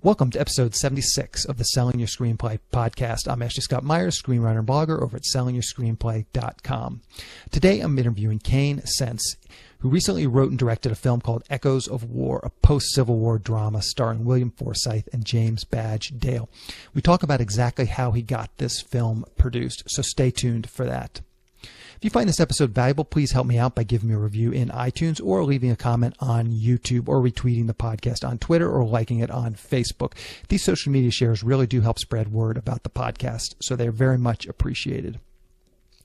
Welcome to episode 76 of the Selling Your Screenplay podcast. I'm Ashley Scott Myers, screenwriter and blogger over at sellingyourscreenplay.com. Today I'm interviewing Kane Senes, who recently wrote and directed a film called Echoes of War, a post-Civil War drama starring William Forsythe and James Badge Dale. We talk about exactly how he got this film produced, so stay tuned for that. If you find this episode valuable, please help me out by giving me a review in iTunes or leaving a comment on YouTube or retweeting the podcast on Twitter or liking it on Facebook. These social media shares really do help spread word about the podcast, so they're very much appreciated.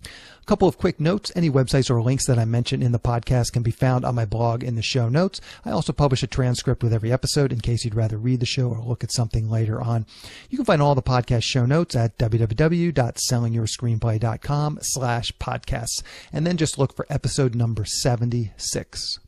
A couple of quick notes. Any websites or links that I mention in the podcast can be found on my blog in the show notes. I also publish a transcript with every episode in case you'd rather read the show or look at something later on. You can find all the podcast show notes at www.sellingyourscreenplay.com/podcasts, and then just look for episode number 76.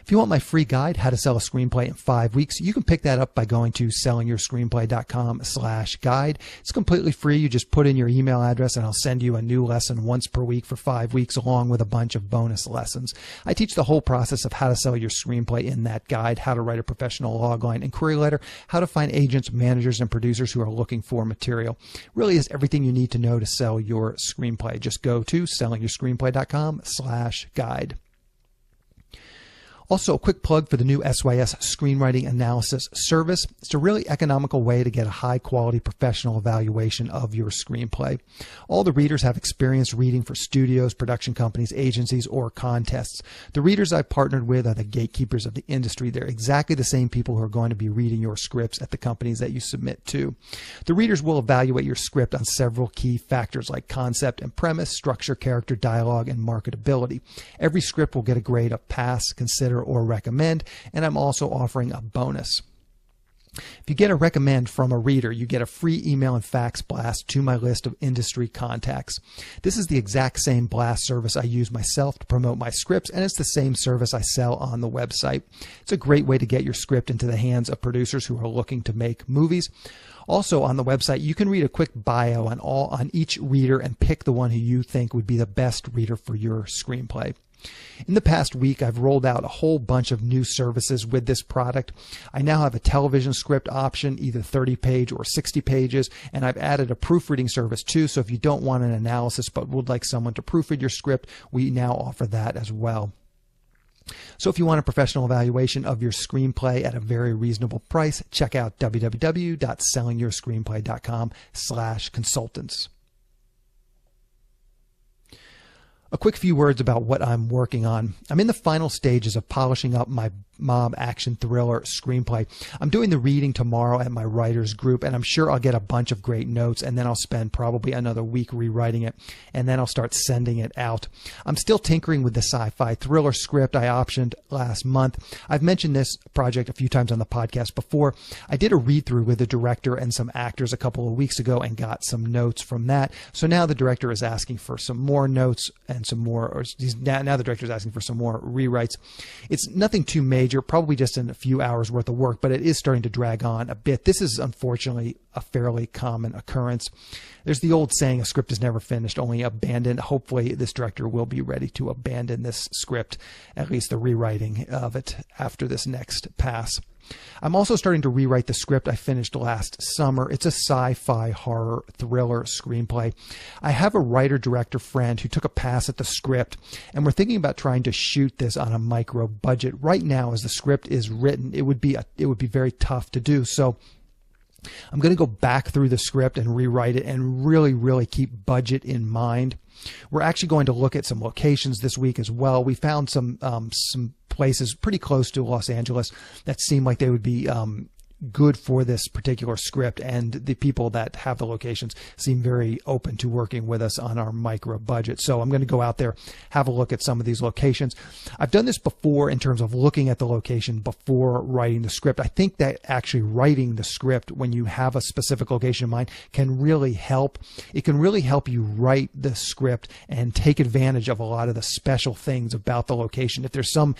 If you want my free guide, How to Sell a Screenplay in 5 Weeks, you can pick that up by going to sellingyourscreenplay.com/guide. It's completely free. You just put in your email address and I'll send you a new lesson once per week for 5 weeks along with a bunch of bonus lessons. I teach the whole process of how to sell your screenplay in that guide, how to write a professional logline and query letter, how to find agents, managers, and producers who are looking for material. Really is everything you need to know to sell your screenplay. Just go to sellingyourscreenplay.com/guide. Also, a quick plug for the new SYS Screenwriting Analysis Service. It's a really economical way to get a high-quality professional evaluation of your screenplay. All the readers have experience reading for studios, production companies, agencies, or contests. The readers I've partnered with are the gatekeepers of the industry. They're exactly the same people who are going to be reading your scripts at the companies that you submit to. The readers will evaluate your script on several key factors like concept and premise, structure, character, dialogue, and marketability. Every script will get a grade of pass, consider, or recommend, and I'm also offering a bonus. If you get a recommend from a reader, you get a free email and fax blast to my list of industry contacts. This is the exact same blast service I use myself to promote my scripts, and it's the same service I sell on the website. It's a great way to get your script into the hands of producers who are looking to make movies. Also on the website, you can read a quick bio on each reader and pick the one who you think would be the best reader for your screenplay. In the past week, I've rolled out a whole bunch of new services with this product. I now have a television script option, either 30-page or 60 pages, and I've added a proofreading service too, so if you don't want an analysis but would like someone to proofread your script, we now offer that as well. So if you want a professional evaluation of your screenplay at a very reasonable price, check out www.sellingyourscreenplay.com/consultants. A quick few words about what I'm working on. I'm in the final stages of polishing up my mob action thriller screenplay. I'm doing the reading tomorrow at my writers group, and I'm sure I'll get a bunch of great notes, and then I'll spend probably another week rewriting it, and then I'll start sending it out. I'm still tinkering with the sci-fi thriller script I optioned last month. I've mentioned this project a few times on the podcast before. I did a read-through with the director and some actors a couple of weeks ago and got some notes from that. So now the director is asking for some more notes and some more, or now the director is asking for some more rewrites. It's nothing too major, probably just in a few hours worth of work, but it is starting to drag on a bit. This is unfortunately a fairly common occurrence. There's the old saying, a script is never finished, only abandoned. Hopefully this director will be ready to abandon this script, at least the rewriting of it, after this next pass. I'm also starting to rewrite the script I finished last summer. It's a sci-fi horror thriller screenplay. I have a writer-director friend who took a pass at the script, and we're thinking about trying to shoot this on a micro budget. Right now, as the script is written, it would be very tough to do. So I'm going to go back through the script and rewrite it and really keep budget in mind. We're actually going to look at some locations this week as well. We found some places pretty close to Los Angeles that seem like they would be good for this particular script, and the people that have the locations seem very open to working with us on our micro budget. So I'm going to go out there, have a look at some of these locations. I've done this before in terms of looking at the location before writing the script. I think that actually writing the script when you have a specific location in mind can really help. It can really help you write the script and take advantage of a lot of the special things about the location. If there's some,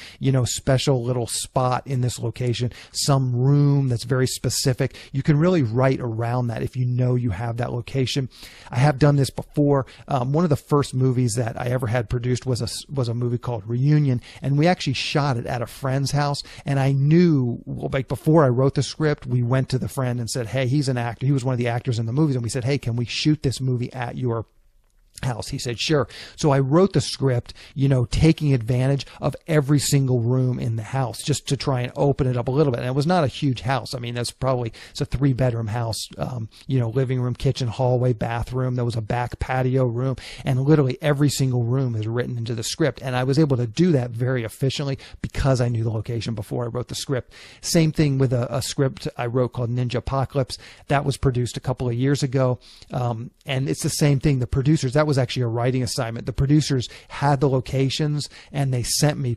special little spot in this location, some room that's very specific. You can really write around that if you know you have that location. I have done this before. One of the first movies that I ever had produced was a movie called Reunion, and we actually shot it at a friend's house. And I knew, like, before I wrote the script, we went to the friend and said, hey, he's an actor. He was one of the actors in the movies. And we said, hey, can we shoot this movie at your house? He said, sure. So I wrote the script, taking advantage of every single room in the house just to try and open it up a little bit. And it was not a huge house. I mean, it's a 3-bedroom house, living room, kitchen, hallway, bathroom. There was a back patio room, and literally every single room is written into the script. And I was able to do that very efficiently because I knew the location before I wrote the script. Same thing with a script I wrote called Ninja Apocalypse. That was produced a couple of years ago. And it's the same thing. The producers, that was actually a writing assignment. The producers had the locations, and they sent me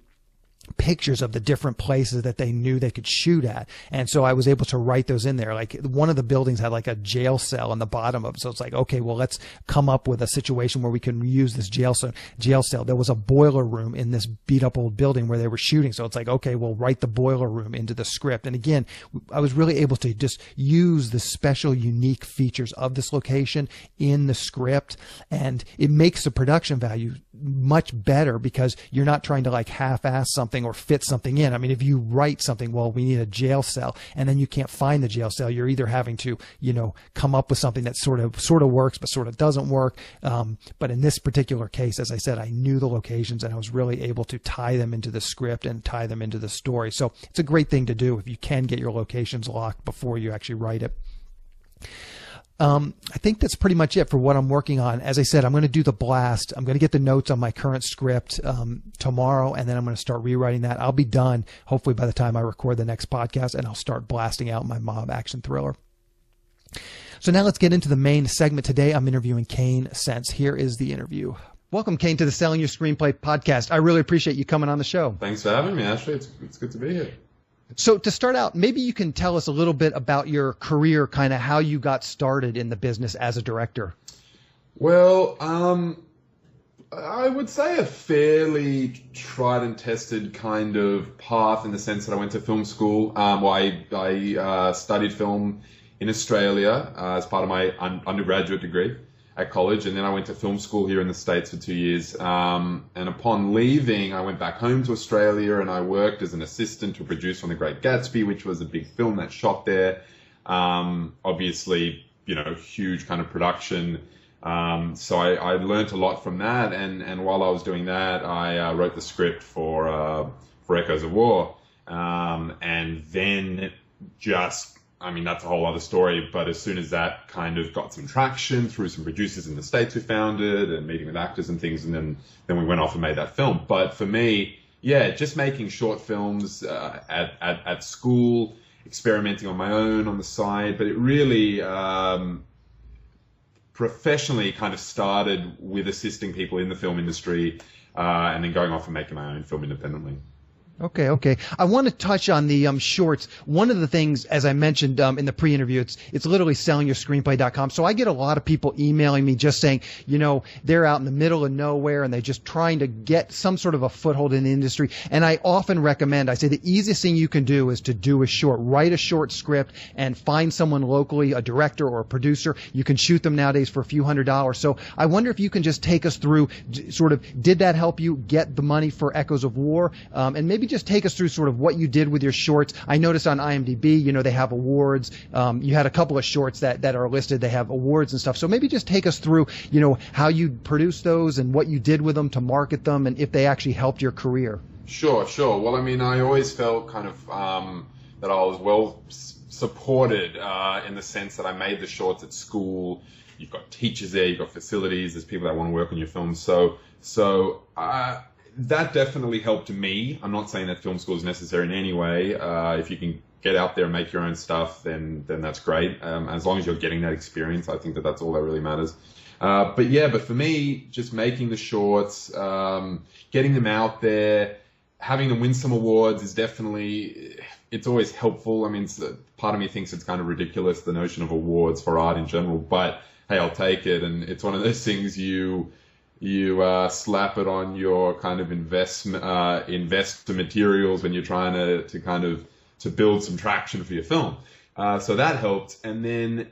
pictures of the different places that they knew they could shoot at. And so I was able to write those in there. Like, one of the buildings had like a jail cell on the bottom of it. So it's like, okay, well, let's come up with a situation where we can use this jail cell. There was a boiler room in this beat up old building where they were shooting. So it's like, okay, we'll write the boiler room into the script. And again, I was really able to just use the special, unique features of this location in the script. And it makes the production value much better because you're not trying to like half-ass something or fit something in. I mean, if you write something, well, we need a jail cell, and then you can't find the jail cell, you're either having to, come up with something that sort of works, but sort of doesn't work. But in this particular case, as I said, I knew the locations, and I was really able to tie them into the script and tie them into the story. So it's a great thing to do if you can get your locations locked before you actually write it. I think that's pretty much it for what I'm working on. As I said, I'm going to do the blast. I'm going to get the notes on my current script tomorrow, and then I'm going to start rewriting that. I'll be done hopefully by the time I record the next podcast, and I'll start blasting out my mob action thriller. So now let's get into the main segment. Today I'm interviewing Kane Senes. Here is the interview. Welcome, Kane, to the Selling Your Screenplay podcast. I really appreciate you coming on the show. Thanks for having me, Ashley. It's good to be here. So to start out, maybe you can tell us a little bit about your career, kind of how you got started in the business as a director. Well, I would say a fairly tried and tested kind of path in the sense that I went to film school. I studied film in Australia as part of my undergraduate degree at college, and then I went to film school here in the States for 2 years. And upon leaving, I went back home to Australia, and I worked as an assistant to a producer on The Great Gatsby, which was a big film that shot there. Obviously, huge kind of production. So I learned a lot from that, and while I was doing that, I wrote the script for Echoes of War, and then that's a whole other story, but as soon as that kind of got some traction through some producers in the States we found it, and meeting with actors and things, and then we went off and made that film. But for me, just making short films at school, experimenting on my own on the side, but it really professionally kind of started with assisting people in the film industry, and then going off and making my own film independently. Okay. I want to touch on the shorts. One of the things, as I mentioned in the pre-interview, it's literally sellingyourscreenplay.com. So I get a lot of people emailing me just saying, they're out in the middle of nowhere and they're just trying to get some sort of a foothold in the industry. And I often recommend, I say the easiest thing you can do is to do a short. Write a short script and find someone locally, a director or a producer. You can shoot them nowadays for a few $100s. So I wonder if you can just take us through sort of, did that help you get the money for Echoes of War? And maybe just take us through sort of what you did with your shorts. I noticed on IMDb, they have awards. You had a couple of shorts that are listed. They have awards and stuff. So maybe just take us through, how you produced those and what you did with them to market them, and if they actually helped your career. Sure. Well, I always felt kind of that I was well supported in the sense that I made the shorts at school. You've got teachers there, you've got facilities, there's people that want to work on your film. So that definitely helped me. I'm not saying that film school is necessary in any way. If you can get out there and make your own stuff, then that's great. As long as you're getting that experience, I think that's all that really matters. But for me, just making the shorts, getting them out there, having them win some awards is definitely, it's always helpful. Part of me thinks it's kind of ridiculous, the notion of awards for art in general, but hey, I'll take it. And it's one of those things you slap it on your kind of investor materials when you're trying to build some traction for your film. So that helped. And then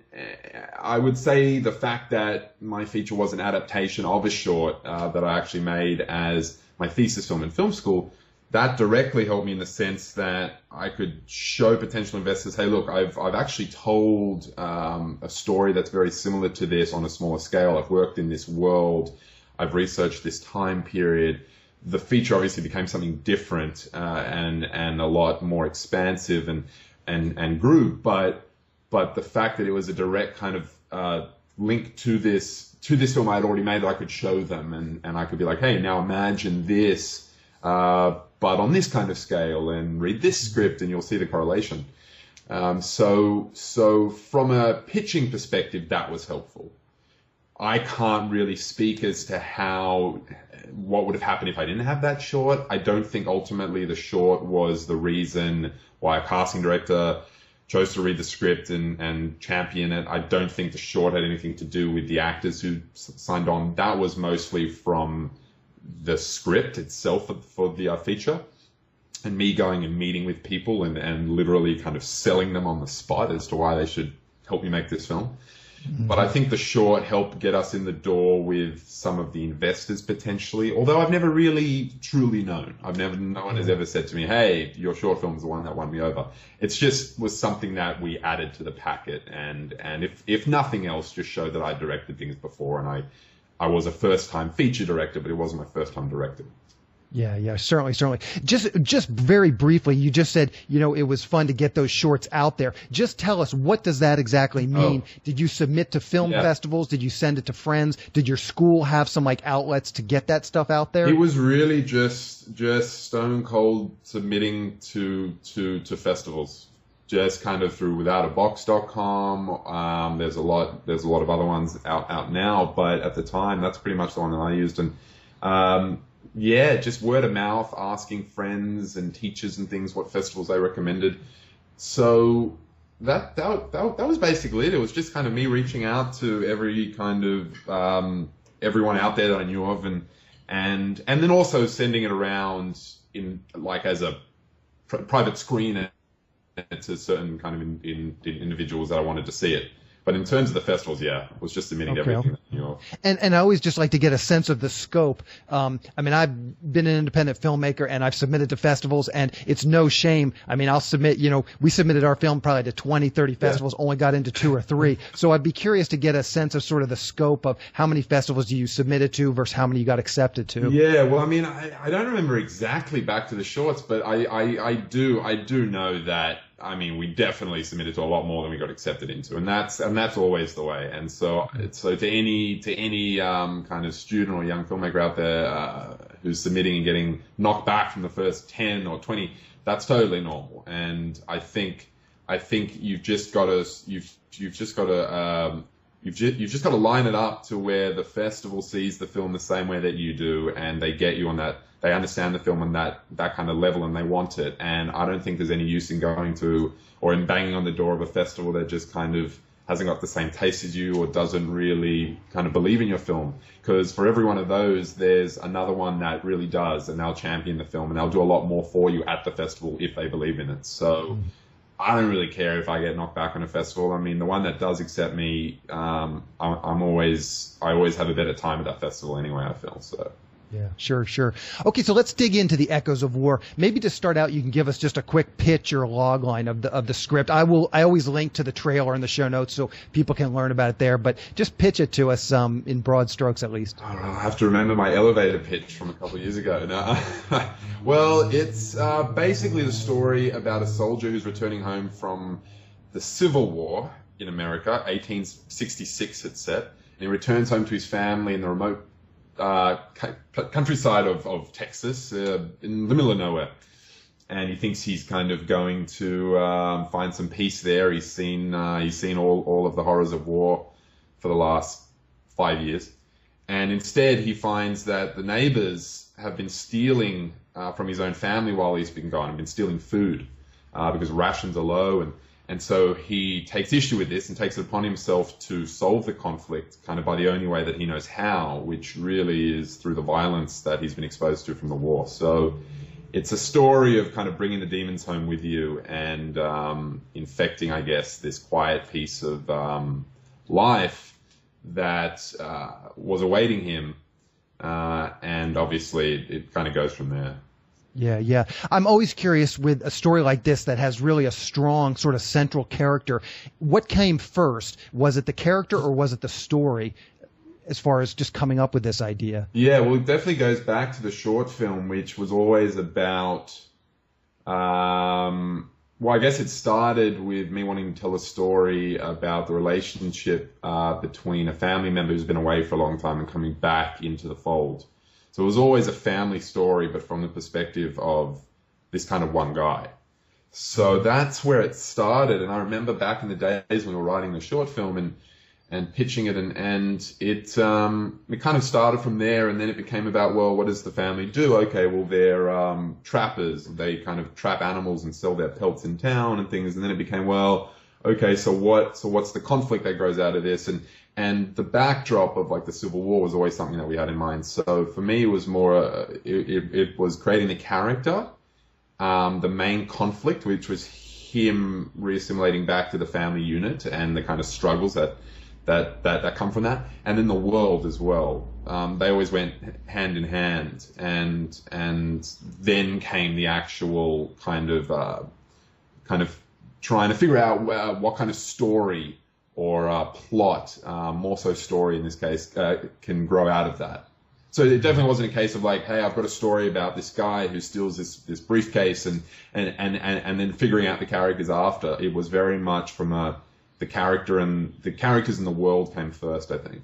I would say the fact that my feature was an adaptation of a short that I actually made as my thesis film in film school, that directly helped me in the sense that I could show potential investors, hey, look, I've actually told a story that's very similar to this on a smaller scale. I've worked in this world. I've researched this time period. The feature obviously became something different and a lot more expansive and grew. But the fact that it was a direct kind of link to this film I had already made that I could show them and I could be like, hey, now imagine this. But on this kind of scale, and read this script, and you'll see the correlation. So from a pitching perspective, that was helpful. I can't really speak as to what would have happened if I didn't have that short. I don't think ultimately the short was the reason why a casting director chose to read the script and champion it. I don't think the short had anything to do with the actors who signed on. That was mostly from the script itself for the feature, and me going and meeting with people and literally kind of selling them on the spot as to why they should help me make this film. Mm-hmm. But I think the short helped get us in the door with some of the investors potentially, although I've never really truly known. No one has ever said to me, hey, your short film is the one that won me over. It's just was something that we added to the packet, and if nothing else, just showed that I directed things before, and I was a first-time feature director, but it wasn't my first time directing. Yeah, certainly. Just very briefly, you just said, it was fun to get those shorts out there. Just tell us, what does that exactly mean? Oh. Did you submit to film festivals? Did you send it to friends? Did your school have some outlets to get that stuff out there? It was really just stone cold submitting to festivals. Just kind of through withoutabox.com. There's a lot of other ones out now, but at the time, that's pretty much the one that I used. And just word of mouth, asking friends and teachers and things what festivals they recommended. So that was basically it. It was just kind of me reaching out to every kind of everyone out there that I knew of, and then also sending it around in as a private screen to certain kind of individuals that I wanted to see it. But in terms of the festivals, it was just submitting everything that you know. And I always just like to get a sense of the scope. I've been an independent filmmaker, and I've submitted to festivals, and it's no shame. I'll submit, we submitted our film probably to 20, 30 festivals, only got into 2 or 3. So I'd be curious to get a sense of sort of the scope of how many festivals do you submitted to versus how many you got accepted to. Yeah, well, I don't remember exactly back to the shorts, but I do know that. We definitely submitted to a lot more than we got accepted into, and that's always the way. And so to any kind of student or young filmmaker out there who's submitting and getting knocked back from the first 10 or 20, that's totally normal. And I think you've just got to line it up to where the festival sees the film the same way that you do, and they get you on that. They understand the film on that kind of level, and they want it. And I don't think there's any use in going to or in banging on the door of a festival that just kind of hasn't got the same taste as you or doesn't really kind of believe in your film. Because for every one of those, there's another one that really does, and they'll champion the film, and they'll do a lot more for you at the festival if they believe in it. So I don't really care if I get knocked back on a festival. The one that does accept me, I always have a better time at that festival anyway, I feel. So. Yeah, sure. Okay, so let's dig into the Echoes of War. Maybe to start out, you can give us just a quick pitch or log line of the script. I always link to the trailer in the show notes so people can learn about it there, but just pitch it to us in broad strokes at least. I'll have to remember my elevator pitch from a couple of years ago. No. Well, it's basically the story about a soldier who's returning home from the Civil War in America, 1866 it's set, and he returns home to his family in the remote countryside of Texas, in the middle of nowhere, and he thinks he's kind of going to find some peace there. He's seen all of the horrors of war for the last 5 years, and instead he finds that the neighbors have been stealing from his own family while he's been gone, and been stealing food because rations are low, and so he takes issue with this and takes it upon himself to solve the conflict kind of by the only way that he knows how, which really is through the violence that he's been exposed to from the war. So it's a story of kind of bringing the demons home with you and infecting, I guess, this quiet piece of life that was awaiting him. And obviously it kind of goes from there. Yeah, yeah. I'm always curious with a story like this that has really a strong sort of central character. What came first? Was it the character or was it the story as far as just coming up with this idea? Yeah, well, it definitely goes back to the short film, which was always about, well, I guess it started with me wanting to tell a story about the relationship between a family member who's been away for a long time and coming back into the fold. So it was always a family story, but from the perspective of this kind of one guy. So that's where it started. And I remember back in the days when we were writing the short film and pitching it, and it kind of started from there, and then it became about, well, what does the family do? Okay, well, they're trappers. They kind of trap animals and sell their pelts in town and things. And then it became, well, okay, so what's the conflict that grows out of this? And the backdrop of like the Civil War was always something that we had in mind. So for me, it was more, it was creating the character, the main conflict, which was him reassimilating back to the family unit and the kind of struggles that come from that, and then the world as well. They always went hand in hand, and then came the actual kind of trying to figure out what kind of story or plot, more so story in this case, can grow out of that. So it definitely wasn't a case of like, hey, I've got a story about this guy who steals this briefcase and then figuring out the characters after. It was very much from the characters in the world came first, I think.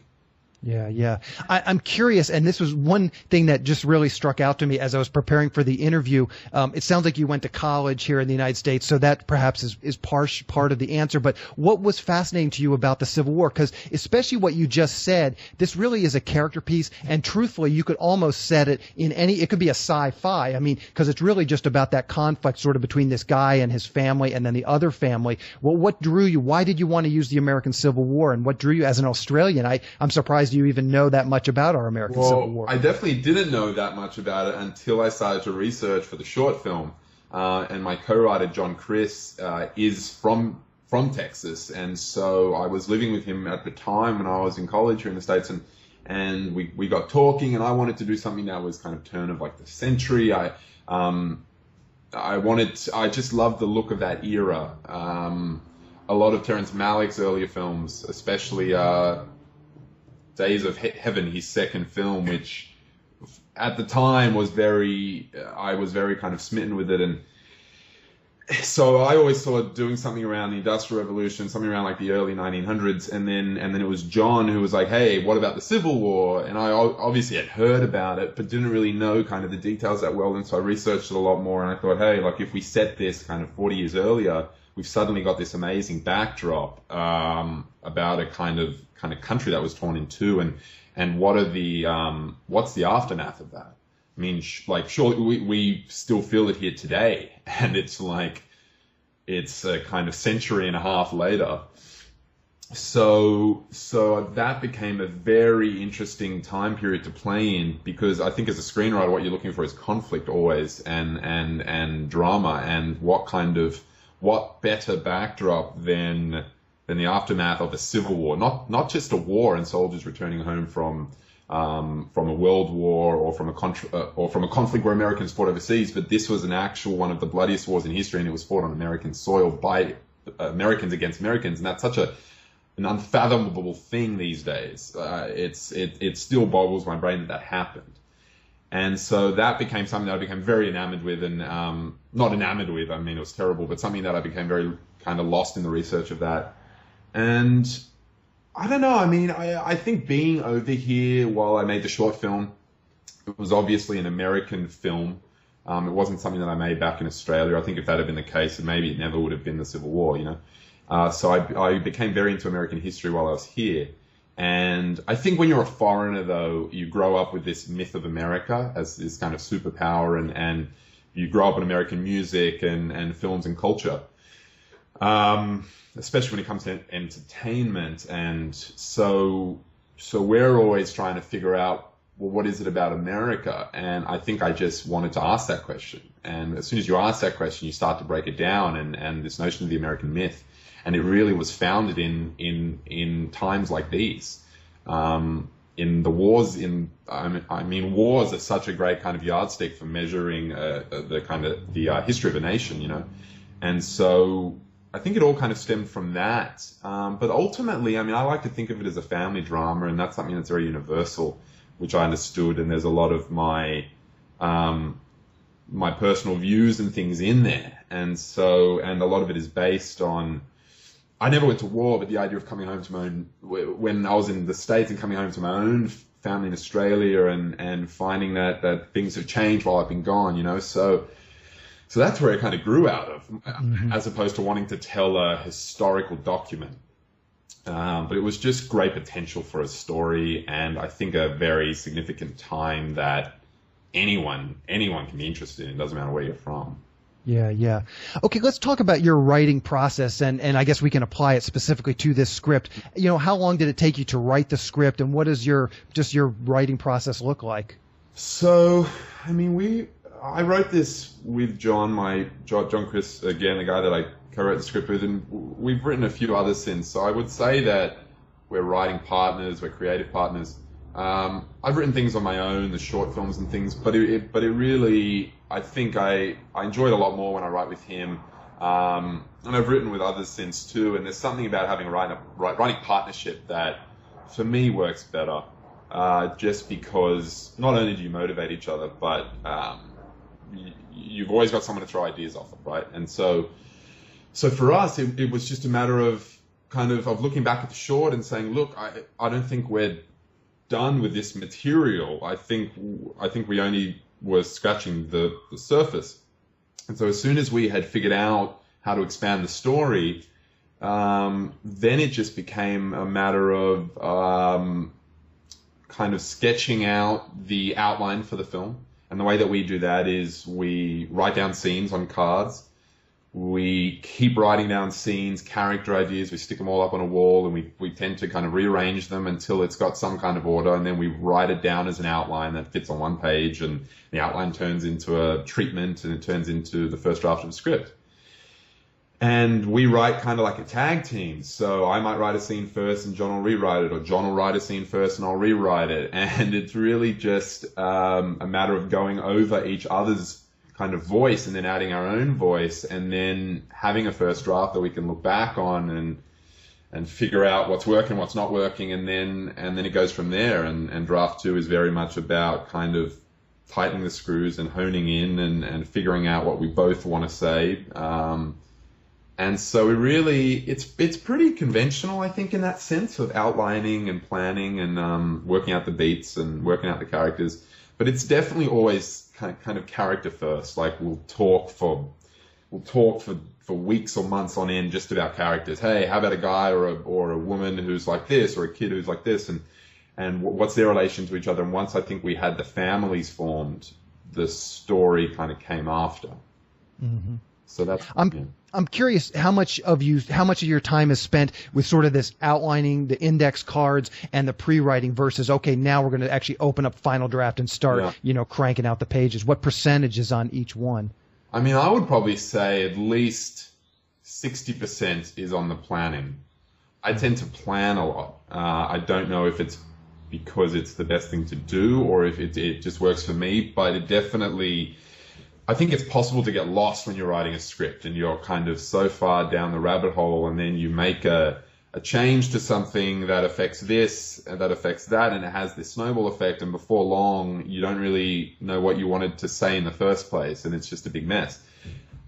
Yeah, yeah. I'm curious, and this was one thing that just really struck out to me as I was preparing for the interview. It sounds like you went to college here in the United States, so that perhaps is part of the answer. But what was fascinating to you about the Civil War? Because especially what you just said, this really is a character piece, and truthfully, you could almost set it in it could be a sci-fi. I mean, because it's really just about that conflict sort of between this guy and his family and then the other family. Well, what drew you? Why did you want to use the American Civil War, and what drew you as an Australian? I'm surprised you even know that much about our American Civil War. I definitely didn't know that much about it until I started to research for the short film. And my co-writer, John Chris, is from Texas. And so I was living with him at the time when I was in college here in the States. And we got talking, and I wanted to do something that was kind of turn of like the century. I just loved the look of that era. A lot of Terrence Malick's earlier films, especially Days of Heaven, his second film, which at the time I was very kind of smitten with it. And so I always thought doing something around the Industrial Revolution, something around like the early 1900s. And then it was John who was like, hey, what about the Civil War? And I obviously had heard about it, but didn't really know kind of the details that well. And so I researched it a lot more. And I thought, hey, like if we set this kind of 40 years earlier, we've suddenly got this amazing backdrop about a kind of country that was torn in two, and what's the aftermath of that? I mean, surely we still feel it here today, and it's a kind of century and a half later. So that became a very interesting time period to play in, because I think as a screenwriter, what you're looking for is conflict always, and drama, and what better backdrop than the aftermath of a civil war, not just a war and soldiers returning home from a world war or from a conflict where Americans fought overseas, but this was an actual one of the bloodiest wars in history, and it was fought on American soil by Americans against Americans, and that's such an unfathomable thing these days. It still boggles my brain that happened. And so that became something that I became very enamored with, and not enamored with, I mean, it was terrible, but something that I became very kind of lost in the research of that. And I don't know, I mean, I think being over here while I made the short film, it was obviously an American film. It wasn't something that I made back in Australia. I think if that had been the case, then maybe it never would have been the Civil War, you know. So I became very into American history while I was here. And I think when you're a foreigner, though, you grow up with this myth of America as this kind of superpower, and you grow up in American music and films and culture, especially when it comes to entertainment. And so we're always trying to figure out well, what is it about America? And I think I just wanted to ask that question. And as soon as you ask that question, you start to break it down, and this notion of the American myth. And it really was founded in times like these. In the wars, wars are such a great kind of yardstick for measuring the history of a nation, you know. And so I think it all kind of stemmed from that. But ultimately, I like to think of it as a family drama, and that's something that's very universal, which I understood. And there's a lot of my personal views and things in there. And a lot of it is based on, I never went to war, but the idea of coming home to my own, when I was in the States and coming home to my own family in Australia, and finding that things have changed while I've been gone, you know. So that's where it kind of grew out of, as opposed to wanting to tell a historical document. But it was just great potential for a story, and I think a very significant time that anyone can be interested in. It doesn't matter where you're from. Yeah. Okay, let's talk about your writing process, and I guess we can apply it specifically to this script. You know, how long did it take you to write the script, and what does your writing process look like? So, I wrote this with John Chris, again, the guy that I co-wrote the script with, and we've written a few others since. So I would say that we're writing partners, we're creative partners. I've written things on my own, the short films and things, but it really, I think I enjoy it a lot more when I write with him. And I've written with others since too, and there's something about having a writing partnership that, for me, works better. Just because not only do you motivate each other, but you've always got someone to throw ideas off of, right? And so for us, it was just a matter of of looking back at the short and saying, look, I don't think we're done with this material. I think we only were scratching the surface. And so as soon as we had figured out how to expand the story, then it just became a matter of kind of sketching out the outline for the film. And the way that we do that is we write down scenes on cards. We keep writing down scenes, character ideas. We stick them all up on a wall, and we tend to kind of rearrange them until it's got some kind of order. And then we write it down as an outline that fits on one page, and the outline turns into a treatment, and it turns into the first draft of the script. And we write kind of like a tag team. So I might write a scene first and John will rewrite it, or John will write a scene first and I'll rewrite it. And it's really just a matter of going over each other's kind of voice and then adding our own voice, and then having a first draft that we can look back on and figure out what's working, what's not working, and then it goes from there. And draft 2 is very much about kind of tightening the screws and honing in and figuring out what we both want to say. And so it's pretty conventional, I think, in that sense of outlining and planning and working out the beats and working out the characters. But it's definitely always kind of character first. Like we'll talk for weeks or months on end just about characters. Hey, how about a guy or a woman who's like this, or a kid who's like this, and what's their relation to each other? And once I think we had the families formed, the story kind of came after. Mm-hmm. So that's. I'm curious how much of your time is spent with sort of this outlining, the index cards, and the pre-writing versus, okay, now we're going to actually open up final draft and start, cranking out the pages. What percentage is on each one? I would probably say at least 60% is on the planning. I tend to plan a lot. I don't know if it's because it's the best thing to do or if it just works for me, but it definitely... I think it's possible to get lost when you're writing a script and you're kind of so far down the rabbit hole, and then you make a change to something that affects this and that affects that, and it has this snowball effect, and before long you don't really know what you wanted to say in the first place, and it's just a big mess.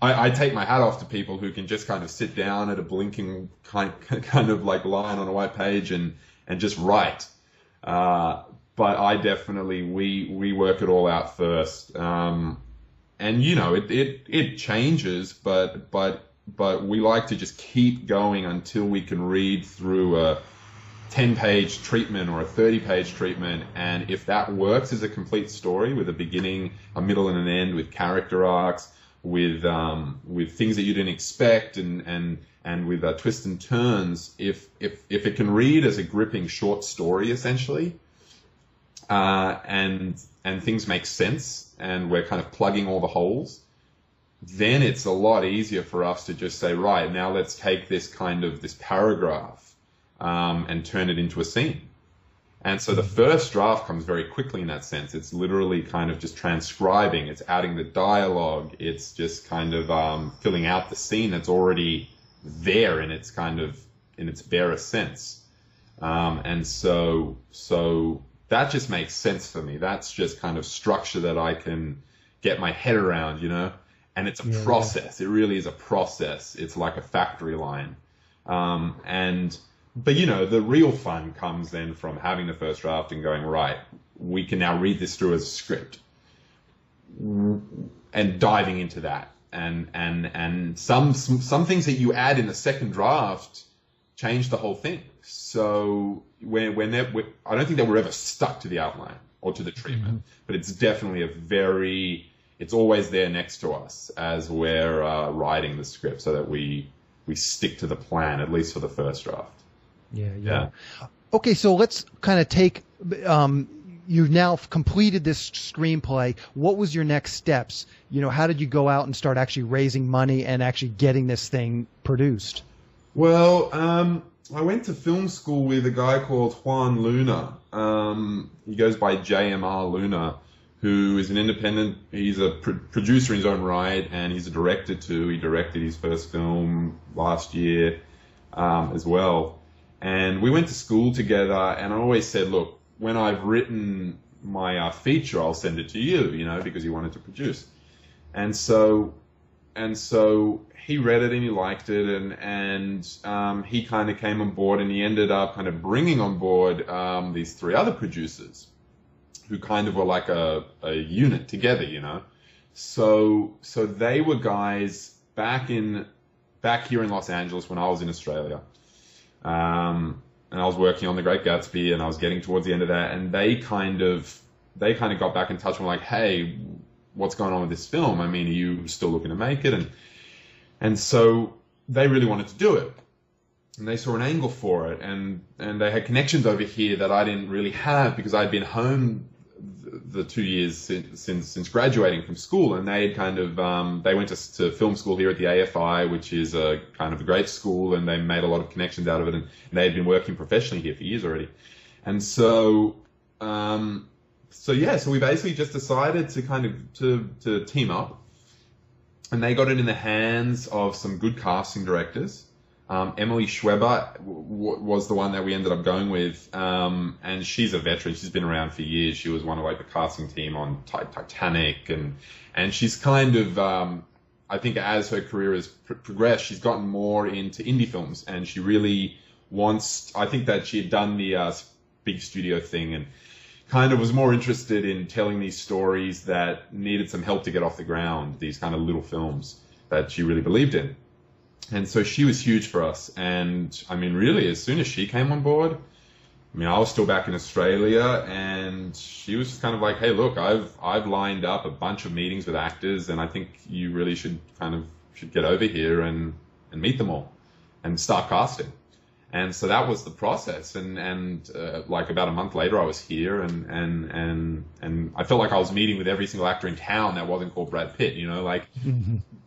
I take my hat off to people who can just kind of sit down at a blinking kind of like line on a white page and just write. But I definitely, we work it all out first. And it changes, but we like to just keep going until we can read through a 10-page treatment or a 30-page treatment, and if that works as a complete story with a beginning, a middle, and an end, with character arcs, with things that you didn't expect, and with twists and turns, if it can read as a gripping short story essentially, and things make sense, and we're kind of plugging all the holes, then it's a lot easier for us to just say, right, now let's take this paragraph and turn it into a scene. And so the first draft comes very quickly in that sense. It's literally kind of just transcribing, it's adding the dialogue, it's just kind of filling out the scene that's already there in its barest sense. And so that just makes sense for me. That's just kind of structure that I can get my head around, you know? And it's a process. It really is a process. It's like a factory line. But you know, the real fun comes then from having the first draft and going, right, we can now read this through as a script, and diving into that. And some things that you add in the second draft change the whole thing. So I don't think that we're ever stuck to the outline or to the treatment, but it's definitely it's always there next to us as we're writing the script, so that we stick to the plan, at least for the first draft. Yeah. Okay, so let's kind of take, you've now completed this screenplay. What was your next steps? You know, how did you go out and start actually raising money and actually getting this thing produced? Well, I went to film school with a guy called Juan Luna. He goes by JMR Luna, who is an independent, he's a producer in his own right, and he's a director too. He directed his first film last year as well. And we went to school together, and I always said, look, when I've written my feature, I'll send it to you, you know, because he wanted to produce. And so he read it and he liked it, and he kind of came on board, and he ended up kind of bringing on board these three other producers who kind of were like a unit together, you know. So they were guys back here in Los Angeles when I was in Australia. And I was working on The Great Gatsby, and I was getting towards the end of that, and they kind of got back in touch and were like, hey, what's going on with this film? I mean, are you still looking to make it? And so they really wanted to do it, and they saw an angle for it, and they had connections over here that I didn't really have, because I'd been home the 2 years since graduating from school, and they had kind of they went to film school here at the AFI, which is a kind of a great school, and they made a lot of connections out of it, and they had been working professionally here for years already. And so we basically just decided to kind of to team up, and they got it in the hands of some good casting directors. Emily Schweber was the one that we ended up going with, and she's a veteran. She's been around for years. She was one of like the casting team on Titanic, and she's kind of, I think as her career has progressed, she's gotten more into indie films, and she really wants, I think that she had done the big studio thing and kind of was more interested in telling these stories that needed some help to get off the ground, these kind of little films that she really believed in. And so she was huge for us. And I mean, really, as soon as she came on board, I mean, I was still back in Australia, and she was just kind of like, hey, look, I've lined up a bunch of meetings with actors, and I think you really should get over here and meet them all and start casting. And so that was the process. And like about a month later, I was here, and I felt like I was meeting with every single actor in town that wasn't called Brad Pitt, you know, like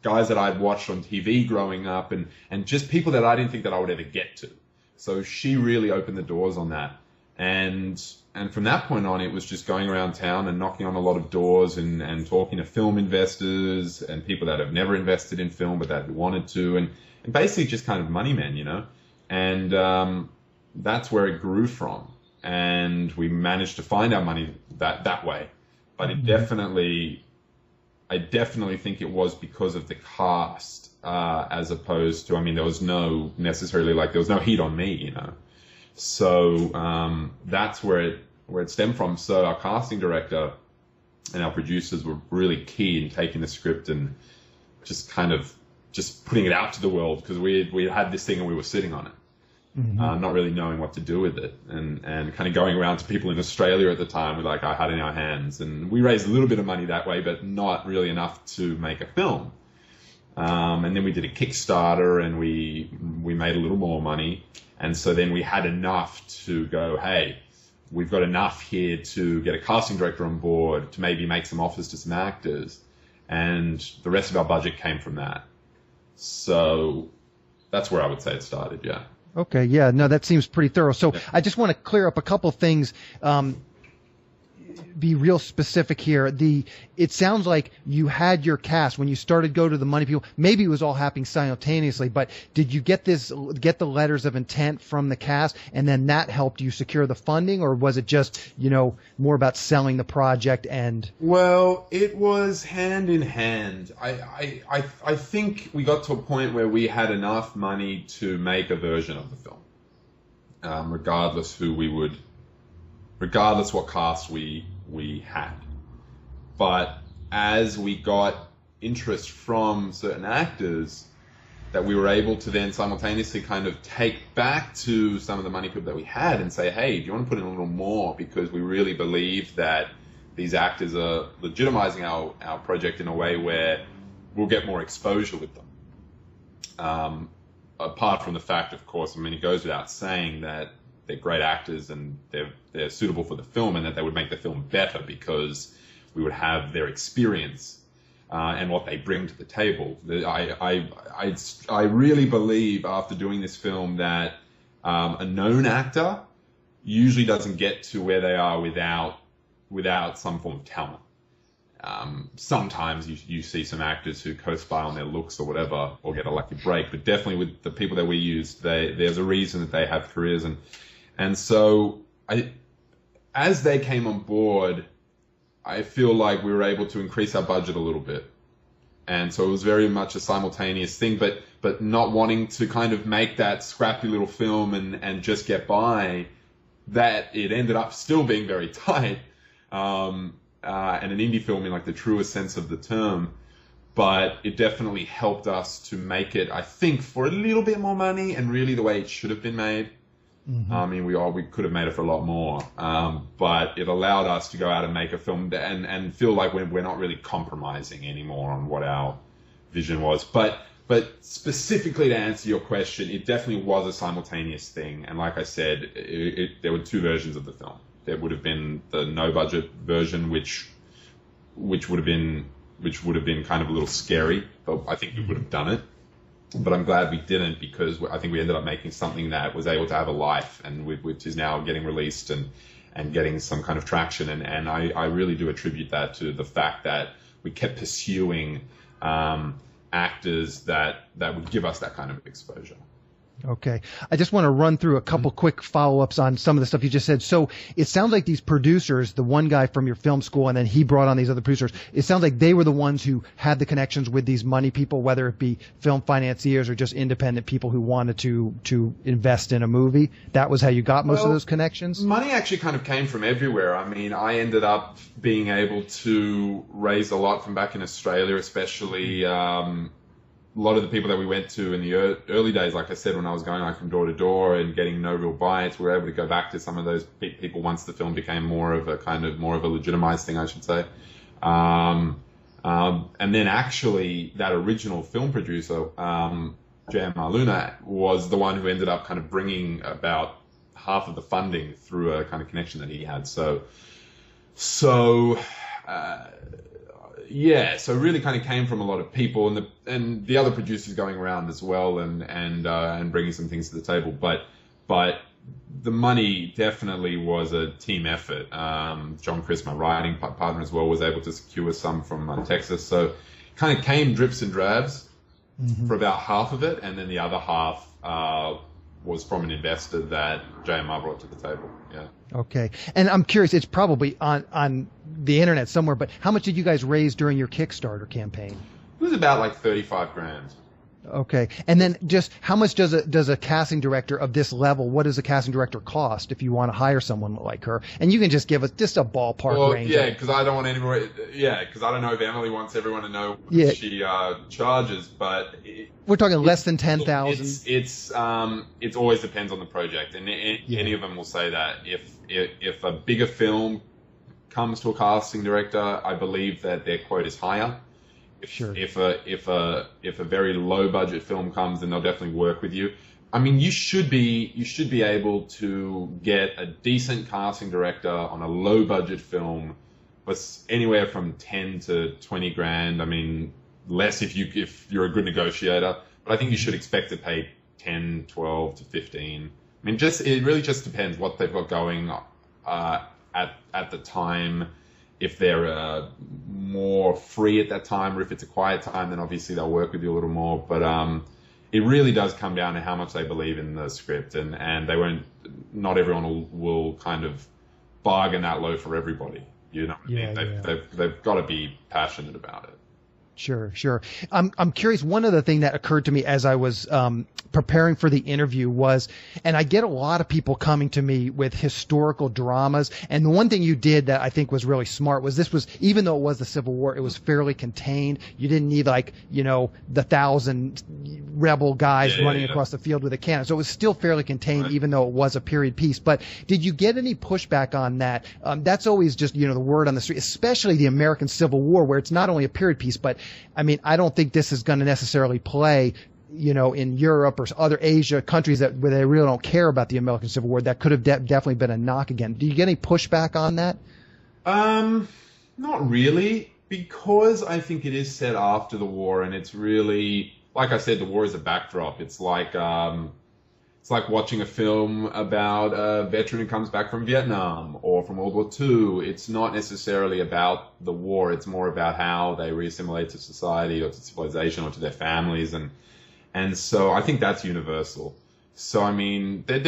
guys that I'd watched on TV growing up, and just people that I didn't think that I would ever get to. So she really opened the doors on that. And from that point on, it was just going around town and knocking on a lot of doors and talking to film investors and people that have never invested in film but that wanted to, and basically just kind of money men, you know. And that's where it grew from, and we managed to find our money that way. But it I definitely think it was because of the cast, as opposed to, I mean, there was no heat on me, you know. So that's where it stemmed from. So our casting director and our producers were really key in taking the script and just putting it out to the world, because we had this thing and we were sitting on it, not really knowing what to do with it, and kind of going around to people in Australia at the time with like I had in our hands, and we raised a little bit of money that way, but not really enough to make a film. And then we did a Kickstarter, and we made a little more money, and so then we had enough to go, hey, we've got enough here to get a casting director on board, to maybe make some offers to some actors. And the rest of our budget came from that. So that's where I would say it started, yeah. Okay, yeah, no, that seems pretty thorough. So Yeah. I just want to clear up a couple things. Be real specific here. It sounds like you had your cast when you started Go to the Money People. Maybe it was all happening simultaneously, but did you get the letters of intent from the cast, and then that helped you secure the funding, or was it just, more about selling the project and? Well, it was hand in hand. I think we got to a point where we had enough money to make a version of the film, regardless what cast we had. But as we got interest from certain actors, that we were able to then simultaneously kind of take back to some of the money people that we had and say, hey, do you want to put in a little more? Because we really believe that these actors are legitimizing our project in a way where we'll get more exposure with them. Apart from the fact, of course, it goes without saying that they're great actors and they're suitable for the film, and that they would make the film better because we would have their experience and what they bring to the table. I really believe after doing this film that a known actor usually doesn't get to where they are without some form of talent. Sometimes you see some actors who co-spy on their looks or whatever, or get a lucky break, but definitely with the people that we use, there's a reason that they have careers. And so as they came on board, I feel like we were able to increase our budget a little bit. And so it was very much a simultaneous thing, but not wanting to kind of make that scrappy little film and just get by, that it ended up still being very tight, and an indie film in like the truest sense of the term. But it definitely helped us to make it, I think, for a little bit more money and really the way it should have been made. Mm-hmm. We could have made it for a lot more, but it allowed us to go out and make a film and feel like we're not really compromising anymore on what our vision was. But specifically to answer your question, it definitely was a simultaneous thing. And like I said, there were two versions of the film. There would have been the no budget version, which would have been kind of a little scary, but I think we would have done it. But I'm glad we didn't, because I think we ended up making something that was able to have a life, and which is now getting released and getting some kind of traction. And I really do attribute that to the fact that we kept pursuing actors that would give us that kind of exposure. Okay. I just want to run through a couple quick follow-ups on some of the stuff you just said. So it sounds like these producers, the one guy from your film school, and then he brought on these other producers, it sounds like they were the ones who had the connections with these money people, whether it be film financiers or just independent people who wanted to invest in a movie. That was how you got most of those connections? Money actually kind of came from everywhere. I ended up being able to raise a lot from back in Australia, especially a lot of the people that we went to in the early days, like I said, when I was going from door to door and getting no real bites, we were able to go back to some of those people once the film became more of a legitimized thing, I should say. And then actually that original film producer, J.M.R. Luna, was the one who ended up kind of bringing about half of the funding through a kind of connection that he had. So really kind of came from a lot of people, and the other producers going around as well, and bringing some things to the table. But the money definitely was a team effort. John Chris, my writing partner as well, was able to secure some from Texas. So kind of came drips and drabs for about half of it, and then the other half was from an investor that JMR brought to the table. Yeah. Okay. And I'm curious, it's probably on the internet somewhere, but how much did you guys raise during your Kickstarter campaign? It was about like $35,000. Okay. And then just how much does a casting director of this level, what does a casting director cost if you want to hire someone like her? And you can just give us just a ballpark range. Yeah, because I don't want anyone. Yeah, because I don't know if Emily wants everyone to know what she charges, but we're talking less than 10,000. It always depends on the project, and any of them will say that if a bigger film comes to a casting director, I believe that their quote is higher. Sure. If a very low budget film comes, then they'll definitely work with you. I mean, you should be able to get a decent casting director on a low budget film with anywhere from 10 to 20 grand. I mean, less if you're a good negotiator, but I think you should expect to pay 10, 12 to 15. I mean, it really just depends what they've got going at the time. If they're more free at that time, or if it's a quiet time, then obviously they'll work with you a little more. But it really does come down to how much they believe in the script, and they won't. Not everyone will kind of bargain that low for everybody. You know what I mean? They've got to be passionate about it. Sure, sure. I'm curious. One other thing that occurred to me as I was preparing for the interview was, and I get a lot of people coming to me with historical dramas, and the one thing you did that I think was really smart was even though it was the Civil War, it was fairly contained. You didn't need the 1,000 rebel guys running across the field with a cannon. So it was still fairly contained, right, even though it was a period piece. But did you get any pushback on that? That's always just, the word on the street, especially the American Civil War, where it's not only a period piece, but I mean, I don't think this is going to necessarily play, in Europe or other Asia countries where they really don't care about the American Civil War. That could have definitely been a knock again. Do you get any pushback on that? Not really, because I think it is set after the war, and it's really, like I said, the war is a backdrop. It's like watching a film about a veteran who comes back from Vietnam or from World War II. It's not necessarily about the war. It's more about how they reassimilate to society or to civilization or to their families. And so I think that's universal. So, I mean, I'm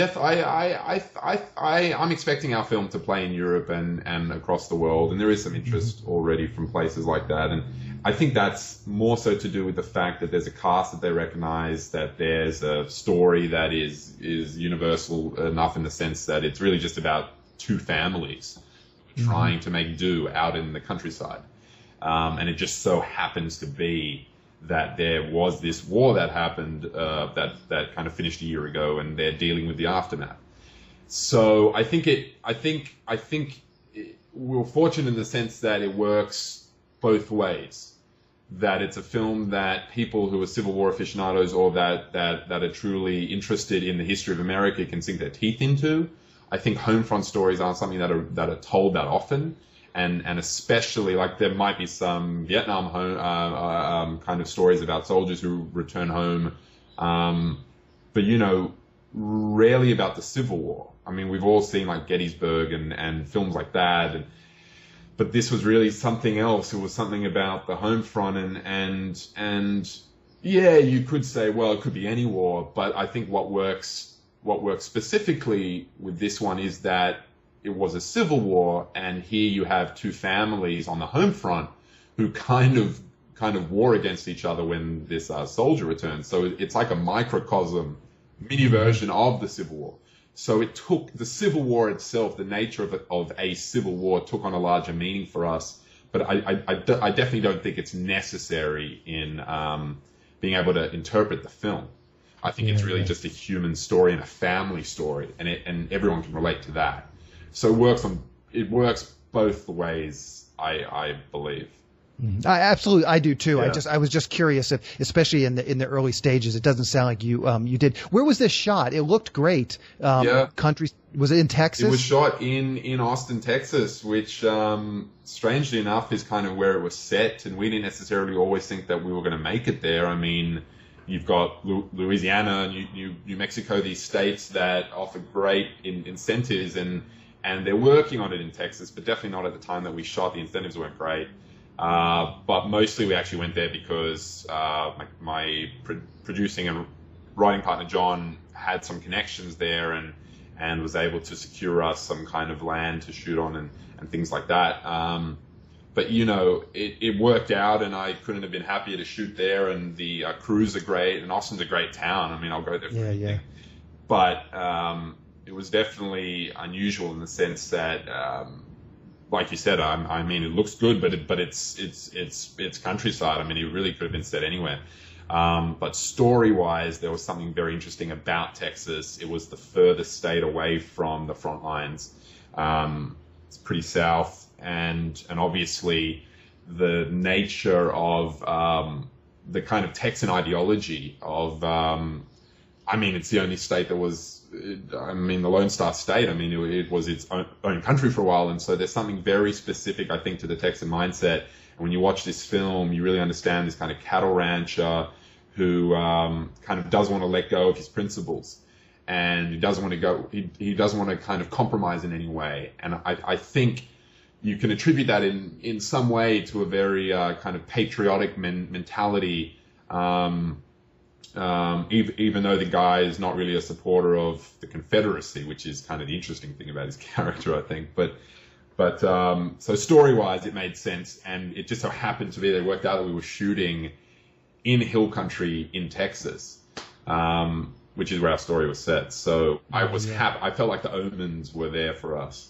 expecting our film to play in Europe and across the world. And there is some interest already from places like that. And I think that's more so to do with the fact that there's a cast that they recognize, that there's a story that is universal enough in the sense that it's really just about two families trying to make do out in the countryside. And it just so happens to be that there was this war that happened that kind of finished a year ago, and they're dealing with the aftermath. So I think we're fortunate in the sense that it works both ways. That it's a film that people who are Civil War aficionados or that are truly interested in the history of America can sink their teeth into. I think home front stories aren't something that are told that often, and especially like there might be some Vietnam home kind of stories about soldiers who return home, but rarely about the Civil War. I mean, we've all seen like Gettysburg and films like that. But this was really something else. It was something about the home front, and yeah, you could say, well, it could be any war. But I think what works specifically with this one is that it was a civil war, and here you have two families on the home front who kind of war against each other when this soldier returns. So it's like a microcosm, mini version of the Civil War. So it took the Civil War itself, the nature of a civil war, took on a larger meaning for us. But I definitely don't think it's necessary in being able to interpret the film. I think it's really just a human story and a family story, and everyone can relate to that. So it works both the ways, I believe. I do too. Yeah. I was just curious if, especially in the early stages, it doesn't sound like you did. Where was this shot? It looked great. Country, was it in Texas? It was shot in Austin, Texas, which strangely enough is kind of where it was set, and we didn't necessarily always think that we were going to make it there. I mean, you've got Louisiana and New Mexico, these states that offer great incentives, and they're working on it in Texas, but definitely not at the time that we shot. The incentives weren't great. But mostly we actually went there because my producing and writing partner John had some connections there and was able to secure us some kind of land to shoot on and things like that. But it worked out, and I couldn't have been happier to shoot there. And the crews are great, and Austin's a great town. I mean, I'll go there for anything. But it was definitely unusual in the sense that. Like you said, I mean, it looks good, but it's countryside. I mean, it really could have been set anywhere. But story-wise, there was something very interesting about Texas. It was the furthest state away from the front lines. It's pretty south, and obviously the nature of the kind of Texan ideology of, I mean, it's the only state that was, I mean, the Lone Star State, I mean, it was its own country for a while. And so there's something very specific, I think, to the Texan mindset. And when you watch this film, you really understand this kind of cattle rancher who kind of does want to let go of his principles. And he doesn't want to go, he doesn't want to kind of compromise in any way. And I think you can attribute that in some way to a very kind of patriotic mentality, even though the guy is not really a supporter of the Confederacy, which is kind of the interesting thing about his character, I think. But so story-wise, it made sense, and it just so happened to be that it worked out that we were shooting in hill country in Texas, which is where our story was set. So I was happy. I felt like the omens were there for us.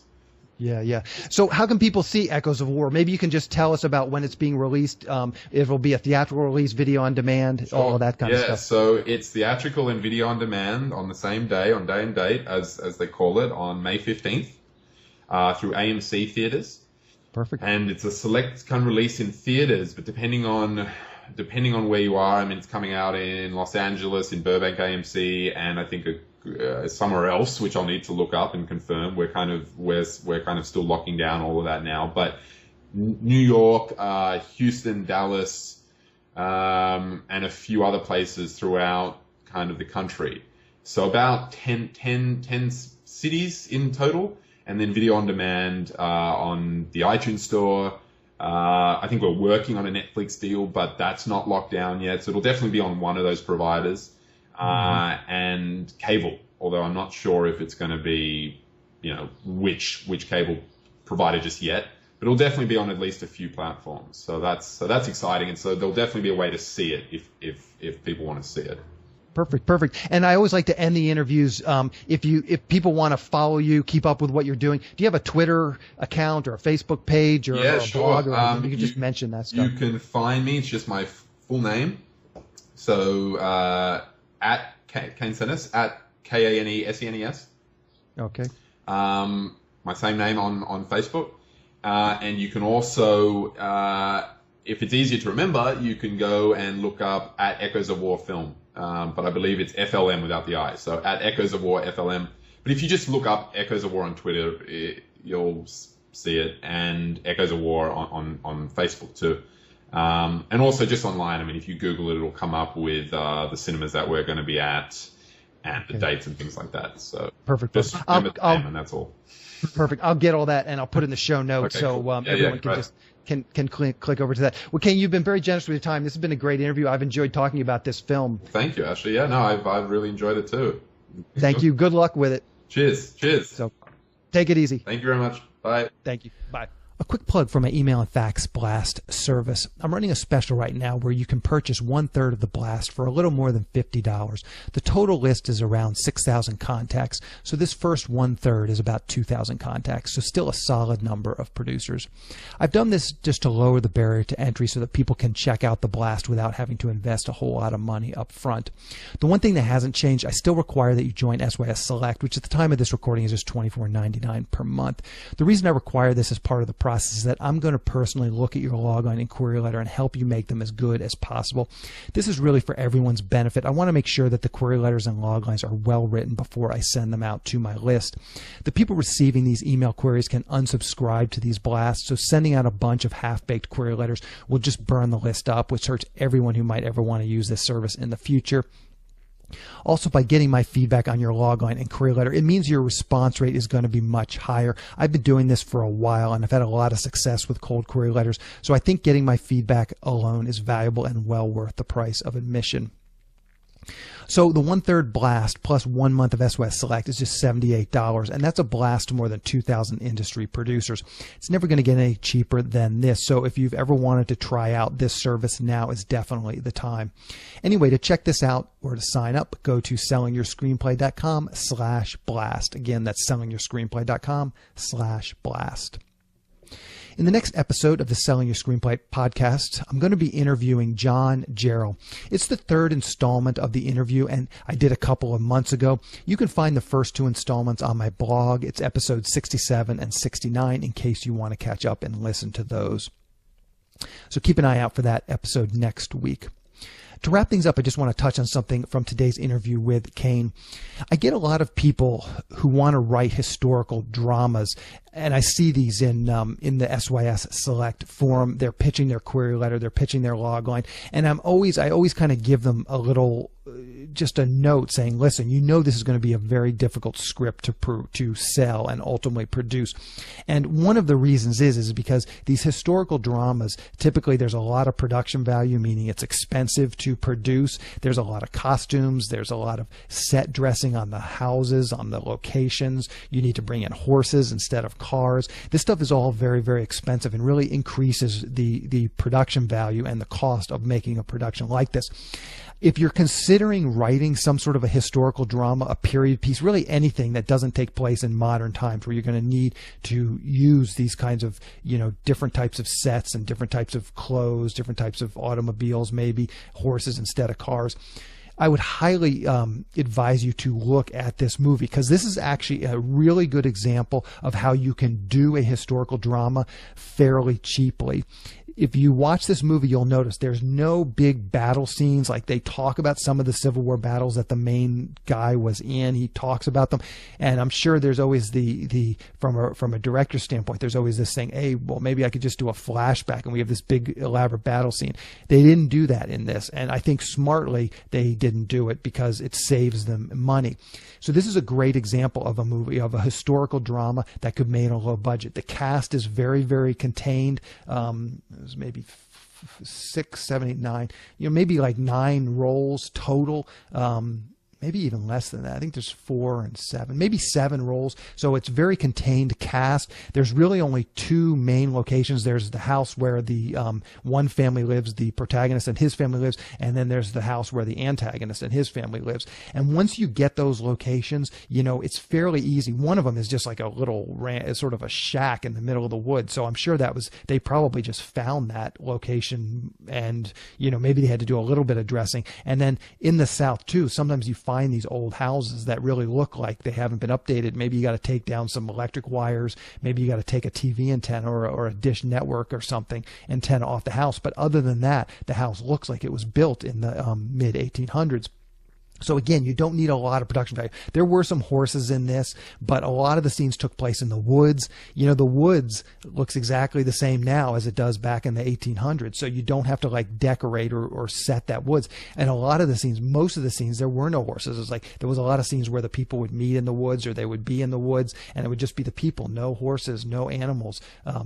Yeah, yeah. So how can people see Echoes of War? Maybe you can just tell us about when it's being released. It will be a theatrical release, video on demand, Sure. all of that kind of stuff. Yeah, so it's theatrical and video on demand on the same day, on day and date, as they call it, on May 15th, through AMC theaters. Perfect. And it's a select kind of release in theaters, but depending on where you are, I mean, it's coming out in Los Angeles, in Burbank AMC, and I think somewhere else, which I'll need to look up and confirm. We're kind of still locking down all of that now. But New York, Houston, Dallas, and a few other places throughout kind of the country. So about 10 cities in total, and then video on demand on the iTunes Store. I think we're working on a Netflix deal, but that's not locked down yet. So it'll definitely be on one of those providers. And cable, although I'm not sure if it's going to be, which cable provider just yet, but it'll definitely be on at least a few platforms. So that's exciting, and so there'll definitely be a way to see it if people want to see it. Perfect. And I always like to end the interviews. If people want to follow you, keep up with what you're doing, do you have a Twitter account or a Facebook page or a blog? Or you can just mention that stuff. You can find me. It's just my full name. So at Kane Senes, at KaneSenes. Okay. My same name on Facebook. And you can also, if it's easier to remember, you can go and look up at Echoes of War Film. But I believe it's FLM without the I. So at Echoes of War FLM. But if you just look up Echoes of War on Twitter, you'll see it, and Echoes of War on Facebook too. And also just online. I mean, if you Google it, it'll come up with the cinemas that we're going to be at and the dates and things like that. So perfect. Just remember the name, and that's all. Perfect. I'll get all that and I'll put it in the show notes everyone can just can click over to that. Well, Kane, you've been very generous with your time. This has been a great interview. I've enjoyed talking about this film. Thank you, Ashley. Yeah, no, I've really enjoyed it too. Thank you. Good luck with it. Cheers. So take it easy. Thank you very much. Bye. Thank you. Bye. A quick plug for my email and fax blast service. I'm running a special right now where you can purchase 1/3 of the blast for a little more than $50. The total list is around 6,000 contacts, so this first 1/3 is about 2,000 contacts, so still a solid number of producers. I've done this just to lower the barrier to entry so that people can check out the blast without having to invest a whole lot of money up front. The one thing that hasn't changed, I still require that you join SYS Select, which at the time of this recording is just $24.99 per month. The reason I require this as part of the process is that I'm going to personally look at your logline and query letter and help you make them as good as possible. This is really for everyone's benefit. I want to make sure that the query letters and loglines are well written before I send them out to my list. The people receiving these email queries can unsubscribe to these blasts, so sending out a bunch of half-baked query letters will just burn the list up, which hurts everyone who might ever want to use this service in the future. Also, by getting my feedback on your logline and query letter, it means your response rate is going to be much higher. I've been doing this for a while and I've had a lot of success with cold query letters, so I think getting my feedback alone is valuable and well worth the price of admission. So the 1/3 blast plus 1 month of SYS Select is just $78, and that's a blast to more than 2,000 industry producers. It's never going to get any cheaper than this, so if you've ever wanted to try out this service, now is definitely the time. Anyway, to check this out or to sign up, go to sellingyourscreenplay.com/blast. Again, that's sellingyourscreenplay.com/blast. In the next episode of the Selling Your Screenplay podcast, I'm going to be interviewing John Jarrell. It's the 3rd installment of the interview, and I did a couple of months ago. You can find the first 2 installments on my blog. It's episodes 67 and 69 in case you want to catch up and listen to those. So keep an eye out for that episode next week. To wrap things up, I just want to touch on something from today's interview with Kane. I get a lot of people who want to write historical dramas, and I see these in the SYS Select forum. They're pitching their query letter, they're pitching their logline, and I always kind of give them a little, just a note saying, listen, this is going to be a very difficult script to sell and ultimately produce. And one of the reasons is because these historical dramas, typically there's a lot of production value, meaning it's expensive to produce. There's a lot of costumes. There's a lot of set dressing on the houses, on the locations. You need to bring in horses instead of cars. This stuff is all very, very expensive and really increases the production value and the cost of making a production like this. If you're considering writing some sort of a historical drama, a period piece, really anything that doesn't take place in modern times, where you're going to need to use these kinds of, different types of sets and different types of clothes, different types of automobiles, maybe horses instead of cars, I would highly advise you to look at this movie, because this is actually a really good example of how you can do a historical drama fairly cheaply. If you watch this movie, you'll notice there's no big battle scenes. Like, they talk about some of the Civil War battles that the main guy was in. He talks about them, and I'm sure there's always from a director's standpoint, there's always this thing, hey, well, maybe I could just do a flashback and we have this big elaborate battle scene. They didn't do that in this, and I think smartly they didn't do it because it saves them money. So this is a great example of a movie, of a historical drama that could be made on a low budget. The cast is very, very contained. There's maybe 6, 7, 8, 9, maybe like 9 roles total. Maybe even less than that. I think there's 4 and 7, maybe 7 roles. So it's very contained cast. There's really only 2 main locations. There's the house where the one family lives, the protagonist and his family lives, and then there's the house where the antagonist and his family lives. And once you get those locations, it's fairly easy. One of them is just like a little sort of a shack in the middle of the woods. So I'm sure they probably just found that location, and maybe they had to do a little bit of dressing. And then in the South too, sometimes you find these old houses that really look like they haven't been updated. Maybe you got to take down some electric wires. Maybe you got to take a TV antenna or a dish network or something antenna off the house. But other than that, the house looks like it was built in the mid 1800s. So again, you don't need a lot of production value. There were some horses in this, but a lot of the scenes took place in the woods. The woods looks exactly the same now as it does back in the 1800s. So you don't have to like decorate or set that woods. And a lot of the scenes, most of the scenes, there were no horses. It was like there was a lot of scenes where the people would meet in the woods, or they would be in the woods, and it would just be the people, no horses, no animals.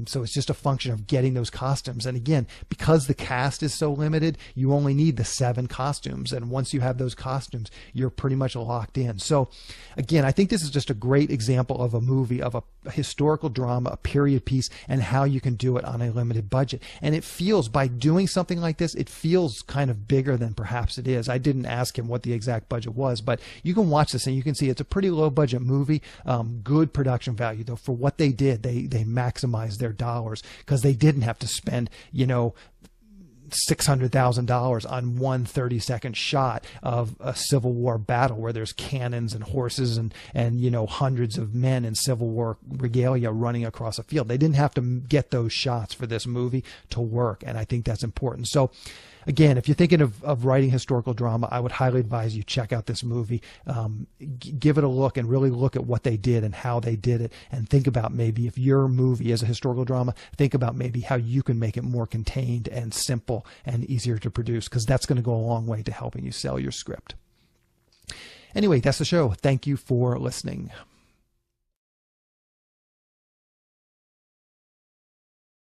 So it's just a function of getting those costumes. And again, because the cast is so limited, you only need the 7 costumes. And once you have those costumes, you're pretty much locked in. So again, I think this is just a great example of a movie, of a historical drama, a period piece, and how you can do it on a limited budget. And it feels, by doing something like this, it feels kind of bigger than perhaps it is. I didn't ask him what the exact budget was, but you can watch this and you can see it's a pretty low budget movie. Good production value though. For what they did, they maximized their dollars, because they didn't have to spend, $600,000 on one 30-second shot of a Civil War battle where there's cannons and horses and hundreds of men in Civil War regalia running across a field. They didn't have to get those shots for this movie to work, and I think that's important. So again, if you're thinking of writing historical drama, I would highly advise you check out this movie. Give it a look and really look at what they did and how they did it, and think about maybe, if your movie is a historical drama, think about maybe how you can make it more contained and simple and easier to produce, because that's going to go a long way to helping you sell your script. Anyway, that's the show. Thank you for listening.